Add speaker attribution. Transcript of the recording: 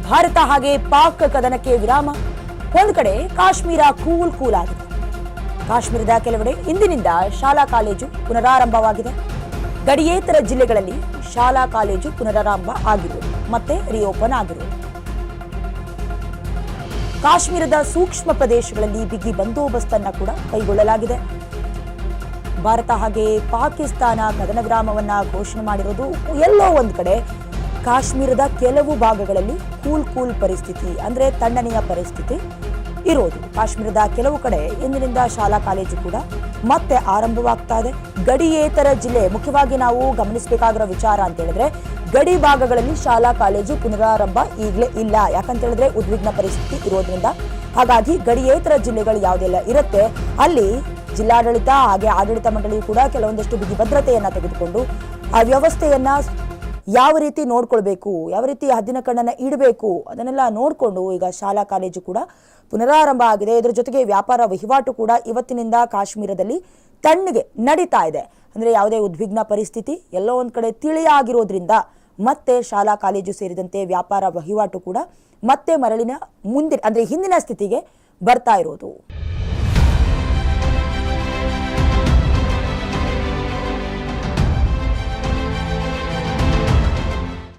Speaker 1: ಭಾರತ ಹಾಗೆ ಪಾಕ್ ಕದನಕ್ಕೆ ವಿರಾಮ. ಒಂದು ಕಡೆ ಕಾಶ್ಮೀರ ಕೂಲ್ ಆಗಿದೆ. ಕಾಶ್ಮೀರದ ಕೆಲವೆಡೆ ಇಂದಿನಿಂದ ಶಾಲಾ ಕಾಲೇಜು ಪುನರಾರಂಭವಾಗಿದೆ. ಗಡಿಯೇತರ ಜಿಲ್ಲೆಗಳಲ್ಲಿ ಶಾಲಾ ಕಾಲೇಜು ಪುನರಾರಂಭ ಆಗಿರುವುದು ಮತ್ತೆ ರಿಓಪನ್ ಆಗಿರುವುದು. ಕಾಶ್ಮೀರದ ಸೂಕ್ಷ್ಮ ಪ್ರದೇಶಗಳಲ್ಲಿ ಬಿಗಿ ಬಂದೋಬಸ್ತನ್ನು ಕೂಡ ಕೈಗೊಳ್ಳಲಾಗಿದೆ. ಭಾರತ ಹಾಗೆ ಪಾಕಿಸ್ತಾನ ಕದನ ವಿರಾಮವನ್ನ ಘೋಷಣೆ ಮಾಡಿರೋದು ಎಲ್ಲೋ ಒಂದು ಕಡೆ ಕಾಶ್ಮೀರದ ಕೆಲವು ಭಾಗಗಳಲ್ಲಿ ಕೂಲ್ ಪರಿಸ್ಥಿತಿ ಅಂದ್ರೆ ತಣ್ಣನೆಯ ಪರಿಸ್ಥಿತಿ ಇರೋದು. ಕಾಶ್ಮೀರದ ಕೆಲವು ಕಡೆ ಇಂದಿನಿಂದ ಶಾಲಾ ಕಾಲೇಜು ಕೂಡ ಮತ್ತೆ ಆರಂಭವಾಗ್ತಾ ಇದೆ. ಗಡಿಯೇತರ ಜಿಲ್ಲೆ ಮುಖ್ಯವಾಗಿ ನಾವು ಗಮನಿಸಬೇಕಾಗಿರೋ ವಿಚಾರ ಅಂತ ಹೇಳಿದ್ರೆ ಗಡಿ ಭಾಗಗಳಲ್ಲಿ ಶಾಲಾ ಕಾಲೇಜು ಪುನರಾರಂಭ ಈಗಲೇ ಇಲ್ಲ. ಯಾಕಂತ ಹೇಳಿದ್ರೆ ಉದ್ವಿಗ್ನ ಪರಿಸ್ಥಿತಿ ಇರೋದ್ರಿಂದ. ಹಾಗಾಗಿ ಗಡಿಯೇತರ ಜಿಲ್ಲೆಗಳು ಯಾವುದೆಲ್ಲ ಇರುತ್ತೆ ಅಲ್ಲಿ ಜಿಲ್ಲಾಡಳಿತ ಹಾಗೆ ಆಡಳಿತ ಮಂಡಳಿಯು ಕೂಡ ಕೆಲವೊಂದಷ್ಟು ಬಿಗಿ ಭದ್ರತೆಯನ್ನ ತೆಗೆದುಕೊಂಡು ಆ ವ್ಯವಸ್ಥೆಯನ್ನ ಯಾವ ರೀತಿ ನೋಡ್ಕೊಳ್ಬೇಕು, ಯಾವ ರೀತಿ ಹದ್ದಿನ ಕಣ್ಣನ್ನ ಇಡಬೇಕು ಅದನ್ನೆಲ್ಲ ನೋಡಿಕೊಂಡು ಈಗ ಶಾಲಾ ಕಾಲೇಜು ಕೂಡ ಪುನರಾರಂಭ ಆಗಿದೆ. ಇದರ ಜೊತೆಗೆ ವ್ಯಾಪಾರ ವಹಿವಾಟು ಕೂಡ ಇವತ್ತಿನಿಂದ ಕಾಶ್ಮೀರದಲ್ಲಿ ತಣ್ಣಗೆ ನಡೀತಾ ಇದೆ. ಅಂದ್ರೆ ಯಾವುದೇ ಉದ್ವಿಗ್ನ ಪರಿಸ್ಥಿತಿ ಎಲ್ಲೋ ಒಂದ್ ಕಡೆ ತಿಳಿಯಾಗಿರೋದ್ರಿಂದ ಮತ್ತೆ ಶಾಲಾ ಕಾಲೇಜು ಸೇರಿದಂತೆ ವ್ಯಾಪಾರ ವಹಿವಾಟು ಕೂಡ ಮತ್ತೆ ಮರಳಿನ ಮುಂದಿನ ಅಂದ್ರೆ ಹಿಂದಿನ ಸ್ಥಿತಿಗೆ ಬರ್ತಾ ಇರೋದು.